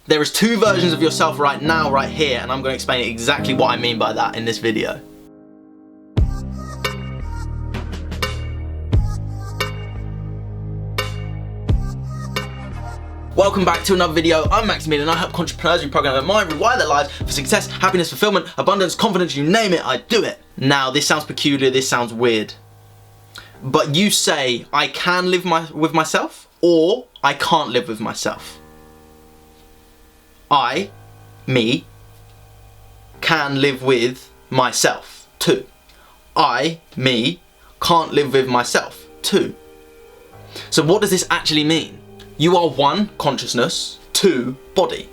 There is two versions of yourself right now, right here, and I'm going to explain exactly what I mean by that in this video. Welcome back to another video. I'm Maximilian and I help entrepreneurs reprogram their mind, rewire their lives for success, happiness, fulfillment, abundance, confidence, you name it, I do it. Now, this sounds peculiar, this sounds weird. But you say, I can live with myself, or I can't live with myself. I, me, can live with myself, too. I, me, can't live with myself, too. So what does this actually mean? You are one, consciousness, two, body.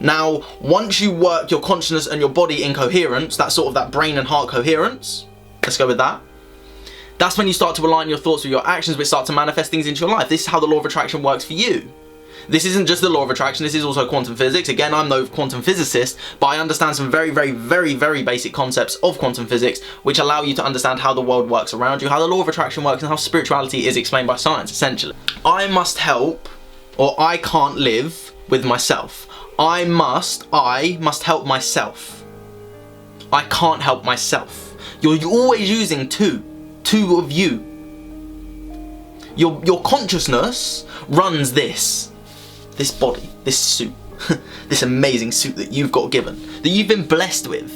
Now, once you work your consciousness and your body in coherence, that's sort of that brain and heart coherence, let's go with that. That's when you start to align your thoughts with your actions, which start to manifest things into your life. This is how the law of attraction works for you. This isn't just the law of attraction, this is also quantum physics. Again, I'm no quantum physicist, but I understand some very basic concepts of quantum physics, which allow you to understand how the world works around you, how the law of attraction works, and how spirituality is explained by science, essentially. I must help, or I can't live with myself. I must help myself. I can't help myself. You're always using two of you. Your consciousness runs this body, this suit, this amazing suit that you've got given, that you've been blessed with.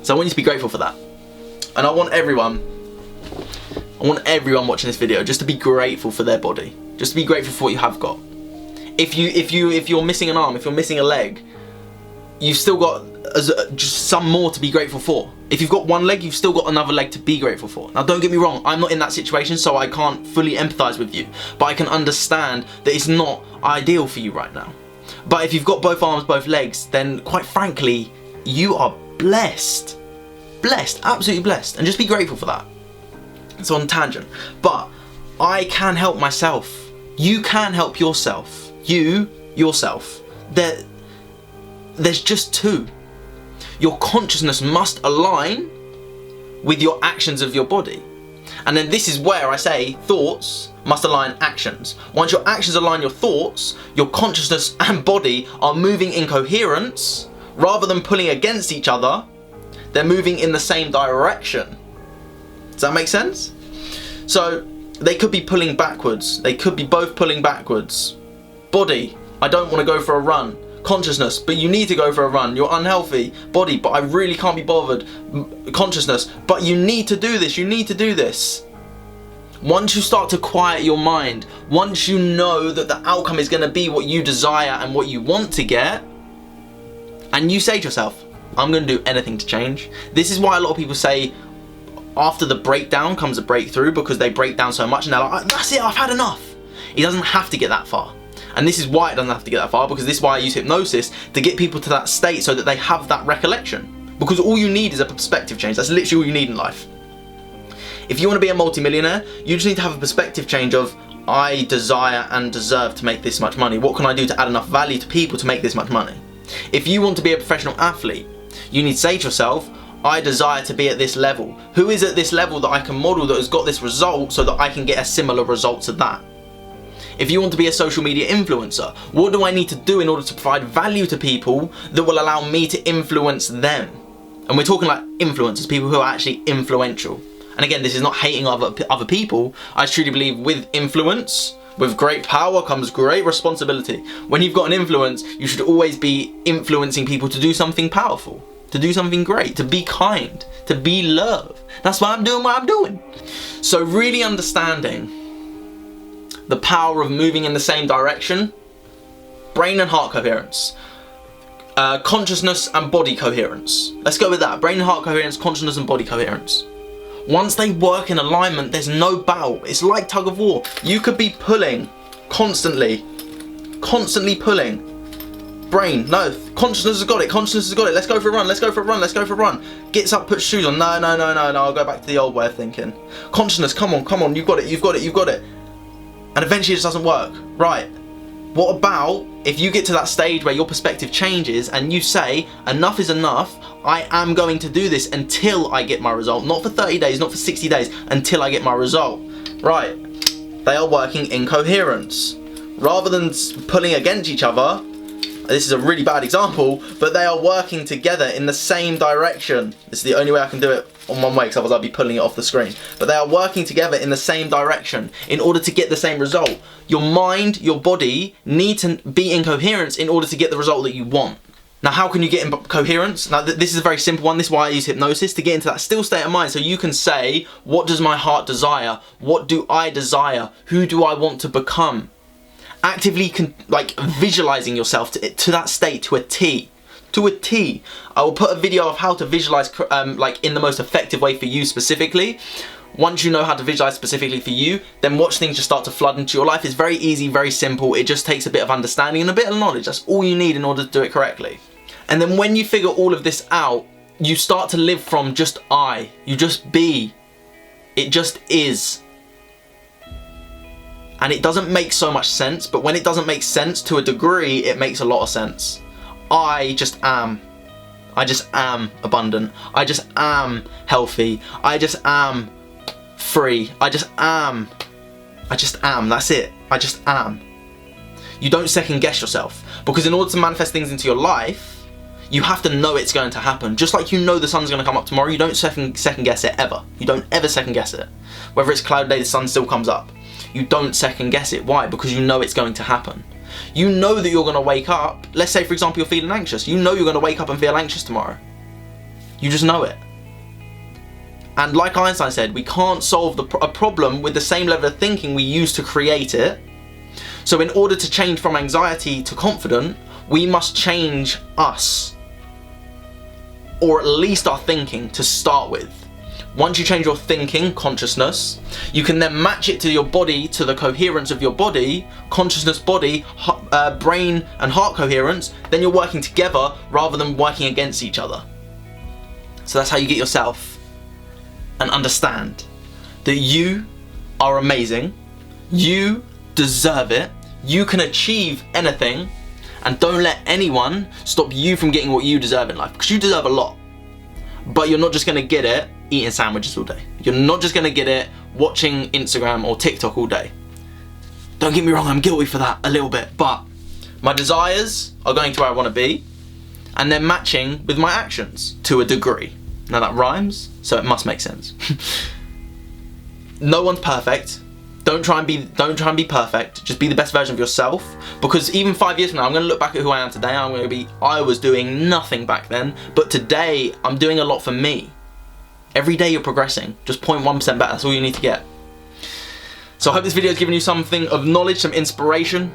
So I want you to be grateful for that. And I want everyone watching this video just to be grateful for their body, just to be grateful for what you have got. If you're missing an arm, if you're missing a leg, you've still got just some more to be grateful for. If you've got one leg, you've still got another leg to be grateful for. Now don't get me wrong, I'm not in that situation, so I can't fully empathize with you, but I can understand that it's not ideal for you right now. But if you've got both arms, both legs, then quite frankly, you are blessed. Blessed, absolutely blessed, and just be grateful for that. It's on tangent, but I can help myself. You can help yourself. Yourself. There's just two. Your consciousness must align with your actions of your body. And then this is where I say thoughts must align actions. Once your actions align your thoughts, your consciousness and body are moving in coherence. Rather than pulling against each other, they're moving in the same direction. Does that make sense? So they could be pulling backwards. They could be both pulling backwards. Body, I don't want to go for a run. Consciousness, but you need to go for a run. You're unhealthy. Body, but I really can't be bothered. Consciousness, but you need to do this. You need to do this. Once you start to quiet your mind, once you know that the outcome is going to be what you desire and what you want to get, and you say to yourself, I'm going to do anything to change. This is why a lot of people say after the breakdown comes a breakthrough, because they break down so much and they're like, that's it, I've had enough. It doesn't have to get that far. And this is why it doesn't have to get that far, because this is why I use hypnosis, to get people to that state so that they have that recollection. Because all you need is a perspective change. That's literally all you need in life. If you want to be a multimillionaire, you just need to have a perspective change of, I desire and deserve to make this much money. What can I do to add enough value to people to make this much money? If you want to be a professional athlete, you need to say to yourself, I desire to be at this level. Who is at this level that I can model that has got this result so that I can get a similar result to that? If you want to be a social media influencer, what do I need to do in order to provide value to people that will allow me to influence them? And we're talking like influencers, people who are actually influential. And again, this is not hating other people. I truly believe with influence, with great power comes great responsibility. When you've got an influence, you should always be influencing people to do something powerful, to do something great, to be kind, to be love. That's why I'm doing what I'm doing. So really understanding the power of moving in the same direction, brain and heart coherence, consciousness and body coherence. Let's go with that. Brain and heart coherence, consciousness and body coherence. Once they work in alignment, there's no battle. It's like tug of war. You could be pulling constantly pulling. Brain, no, consciousness has got it, consciousness has got it. Let's go for a run, let's go for a run, let's go for a run. Gets up, puts shoes on. No, I'll go back to the old way of thinking. Consciousness, come on, you've got it. And eventually it just doesn't work. Right. What about if you get to that stage where your perspective changes and you say, enough is enough, I am going to do this until I get my result. Not for 30 days, not for 60 days, until I get my result. Right. They are working in coherence. rather than pulling against each other, this is a really bad example, but they are working together in the same direction. This is the only way I can do it on one way, because otherwise I'd be pulling it off the screen. But they are working together in the same direction in order to get the same result. Your mind, your body need to be in coherence in order to get the result that you want. Now, how can you get in coherence? Now, this is a very simple one. This is why I use hypnosis, to get into that still state of mind, so you can say, what does my heart desire? What do I desire? Who do I want to become? Actively visualizing yourself to that state, to a T. To a T. I will put a video of how to visualize in the most effective way for you specifically. Once you know how to visualize specifically for you, then watch things just start to flood into your life. It's very easy, very simple. It just takes a bit of understanding and a bit of knowledge. That's all you need in order to do it correctly. And then when you figure all of this out, you start to live from just I. You just be. It just is. And it doesn't make so much sense, but when it doesn't make sense to a degree, it makes a lot of sense. I just am. I just am abundant. I just am healthy. I just am free. I just am. I just am. That's it. I just am. You don't second guess yourself, because in order to manifest things into your life, you have to know it's going to happen. Just like you know the sun's going to come up tomorrow, you don't second guess it ever. You don't ever second guess it. Whether it's cloud day, the sun still comes up. You don't second guess it. Why? Because you know it's going to happen. You know that you're going to wake up. Let's say, for example, you're feeling anxious. You know you're going to wake up and feel anxious tomorrow. You just know it. And like Einstein said, we can't solve a problem with the same level of thinking we use to create it. So in order to change from anxiety to confident, we must change us. Or at least our thinking to start with. Once you change your thinking, consciousness, you can then match it to your body, to the coherence of your body, consciousness, body, brain and heart coherence. Then you're working together rather than working against each other. So that's how you get yourself and understand that you are amazing, you deserve it, you can achieve anything, and don't let anyone stop you from getting what you deserve in life, because you deserve a lot. But you're not just going to get it eating sandwiches all day. You're not just going to get it watching Instagram or TikTok all day. Don't get me wrong, I'm guilty for that a little bit, but my desires are going to where I want to be, and they're matching with my actions to a degree. Now that rhymes, so it must make sense. No one's perfect. Don't try and be perfect. Just be the best version of yourself. Because even 5 years from now, I'm going to look back at who I am today. I'm going to be, I was doing nothing back then, but today I'm doing a lot for me. Every day you're progressing. Just 0.1% better. That's all you need to get. So I hope this video has given you something of knowledge, some inspiration.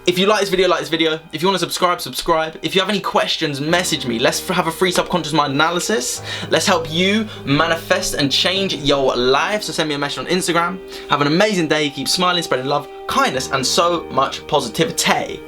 If you like this video, like this video. If you want to subscribe, subscribe. If you have any questions, message me. Let's have a free subconscious mind analysis. Let's help you manifest and change your life. So send me a message on Instagram. Have an amazing day. Keep smiling, spreading love, kindness, and so much positivity.